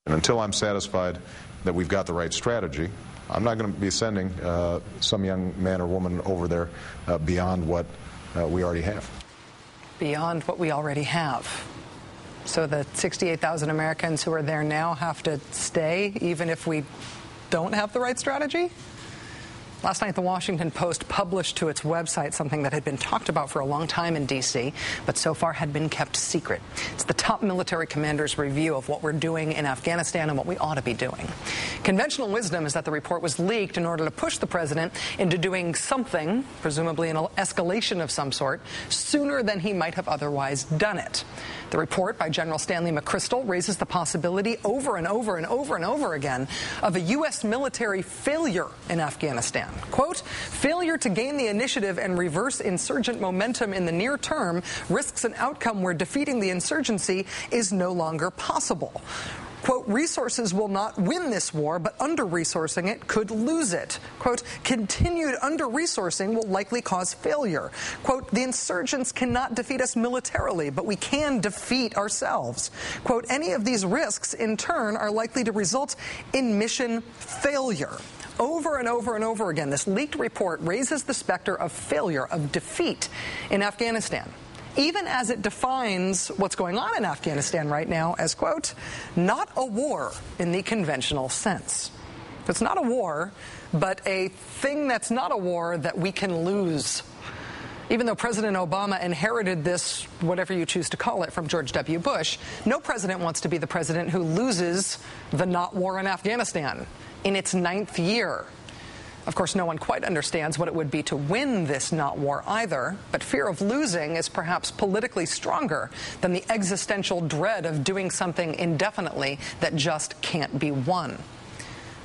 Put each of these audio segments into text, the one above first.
And until I'm satisfied that we've got the right strategy, I'm not going to be sending some young man or woman over there beyond what we already have. Beyond what we already have. So the 68,000 Americans who are there now have to stay even if we don't have the right strategy? Last night, the Washington Post published to its website something that had been talked about for a long time in D.C., but so far had been kept secret. It's the top military commander's review of what we're doing in Afghanistan and what we ought to be doing. Conventional wisdom is that the report was leaked in order to push the president into doing something, presumably an escalation of some sort, sooner than he might have otherwise done it. The report by General Stanley McChrystal raises the possibility over and over and over and over again of a U.S. military failure in Afghanistan. Quote, failure to gain the initiative and reverse insurgent momentum in the near term risks an outcome where defeating the insurgency is no longer possible. Quote, resources will not win this war, but under-resourcing it could lose it. Quote, continued under-resourcing will likely cause failure. Quote, the insurgents cannot defeat us militarily, but we can defeat ourselves. Quote, any of these risks, in turn, are likely to result in mission failure. Over and over and over again, this leaked report raises the specter of failure, of defeat in Afghanistan, even as it defines what's going on in Afghanistan right now as, quote, not a war in the conventional sense. It's not a war, but a thing that's not a war that we can lose. Even though President Obama inherited this, whatever you choose to call it, from George W. Bush, no president wants to be the president who loses the not war in Afghanistan in its 9th year. Of course, no one quite understands what it would be to win this not war either, but fear of losing is perhaps politically stronger than the existential dread of doing something indefinitely that just can't be won.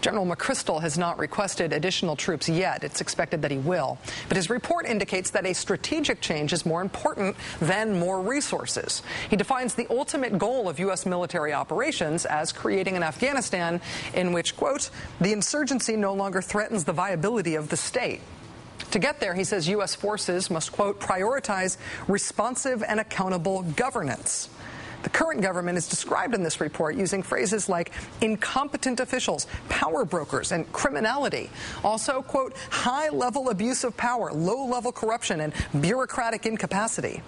General McChrystal has not requested additional troops yet. It's expected that he will. But his report indicates that a strategic change is more important than more resources. He defines the ultimate goal of U.S. military operations as creating an Afghanistan in which, quote, the insurgency no longer threatens the viability of the state. To get there, he says U.S. forces must, quote, prioritize responsive and accountable governance. The current government is described in this report using phrases like incompetent officials, power brokers, and criminality. Also, quote, high-level abuse of power, low-level corruption, and bureaucratic incapacity.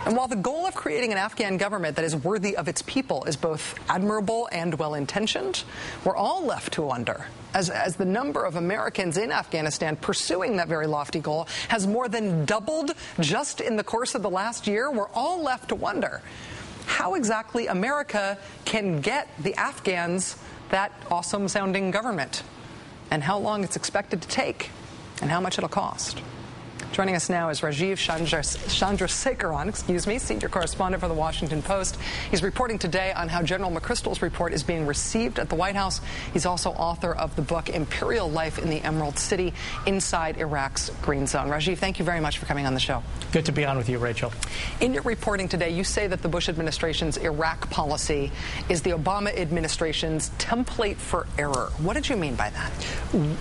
And while the goal of creating an Afghan government that is worthy of its people is both admirable and well-intentioned, we're all left to wonder, as the number of Americans in Afghanistan pursuing that very lofty goal has more than doubled just in the course of the last year, we're all left to wonder how exactly America can get the Afghans that awesome-sounding government, and how long it's expected to take, and how much it'll cost. Joining us now is Rajiv Chandrasekaran, senior correspondent for the Washington Post. He's reporting today on how General McChrystal's report is being received at the White House. He's also author of the book Imperial Life in the Emerald City, Inside Iraq's Green Zone. Rajiv, thank you very much for coming on the show. Good to be on with you, Rachel. In your reporting today, you say that the Bush administration's Iraq policy is the Obama administration's template for error. What did you mean by that?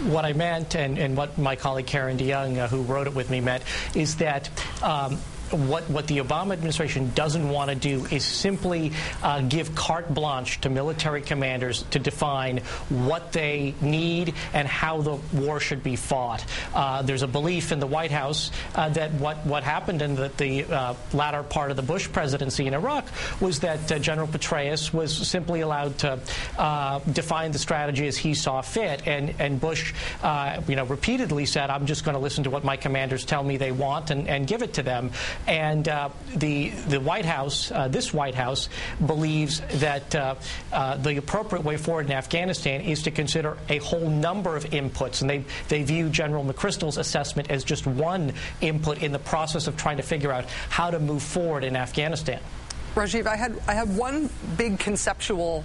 What I meant, and what my colleague Karen DeYoung, who wrote it with me, meant is that what the Obama administration doesn't want to do is simply give carte blanche to military commanders to define what they need and how the war should be fought. There's a belief in the White House that what happened in the latter part of the Bush presidency in Iraq was that General Petraeus was simply allowed to define the strategy as he saw fit, and Bush repeatedly said, I'm just going to listen to what my commanders tell me they want and give it to them. And the White House, this White House, believes that the appropriate way forward in Afghanistan is to consider a whole number of inputs, and they view General McChrystal's assessment as just one input in the process of trying to figure out how to move forward in Afghanistan. Rajiv, I had one big conceptual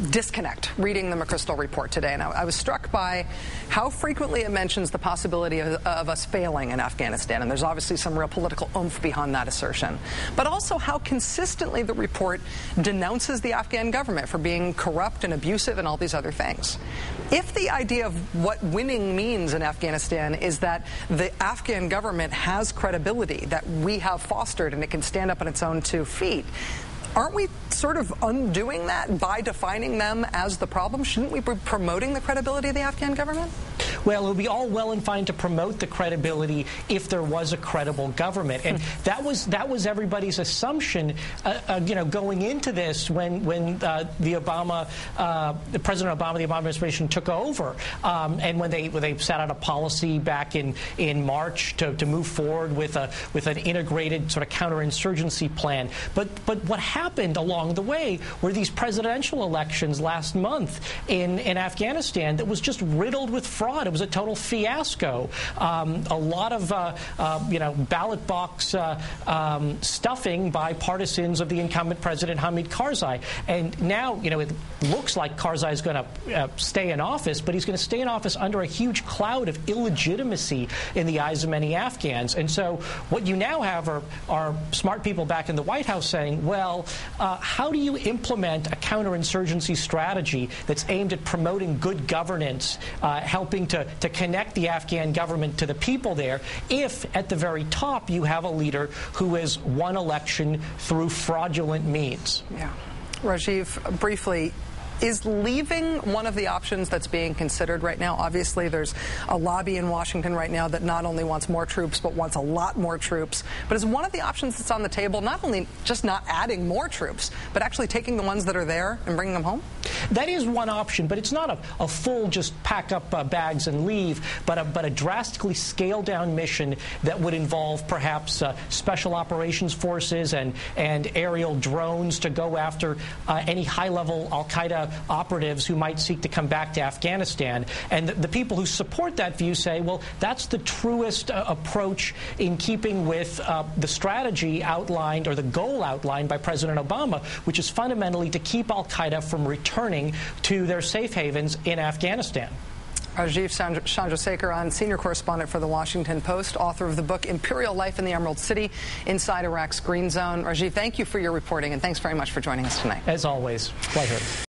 disconnect reading the McChrystal report today, and I was struck by how frequently it mentions the possibility of us failing in Afghanistan, and there's obviously some real political oomph behind that assertion, but also how consistently the report denounces the Afghan government for being corrupt and abusive and all these other things. If the idea of what winning means in Afghanistan is that the Afghan government has credibility that we have fostered and it can stand up on its own 2 feet, Aren't we sort of undoing that by defining them as the problem? Shouldn't we be promoting the credibility of the Afghan government? Well, it would be all well and fine to promote the credibility if there was a credible government, and that was everybody's assumption, going into this when the President Obama, the Obama administration took over, and when they set out a policy back in March to move forward with an integrated sort of counterinsurgency plan. But what happened along the way were these presidential elections last month in Afghanistan that was just riddled with fraud. It was a total fiasco. A lot of ballot box stuffing by partisans of the incumbent President Hamid Karzai. And now, it looks like Karzai is going to stay in office, but he's going to stay in office under a huge cloud of illegitimacy in the eyes of many Afghans. And so what you now have are smart people back in the White House saying, well, how do you implement a counterinsurgency strategy that's aimed at promoting good governance, helping to connect the Afghan government to the people there, if at the very top you have a leader who has won election through fraudulent means? Yeah. Rajiv, briefly, is leaving one of the options that's being considered right now? Obviously, there's a lobby in Washington right now that not only wants more troops, but wants a lot more troops. But is one of the options that's on the table not only just not adding more troops, but actually taking the ones that are there and bringing them home? That is one option, but it's not a full just pack up bags and leave, but a drastically scaled-down mission that would involve perhaps special operations forces and aerial drones to go after any high-level al-Qaeda operatives who might seek to come back to Afghanistan. And the people who support that view say, well, that's the truest approach in keeping with the strategy outlined, or the goal outlined by President Obama, which is fundamentally to keep al-Qaeda from returning to their safe havens in Afghanistan. Rajiv Chandrasekaran, senior correspondent for The Washington Post, author of the book Imperial Life in the Emerald City, Inside Iraq's Green Zone. Rajiv, thank you for your reporting, and thanks very much for joining us tonight. As always, pleasure.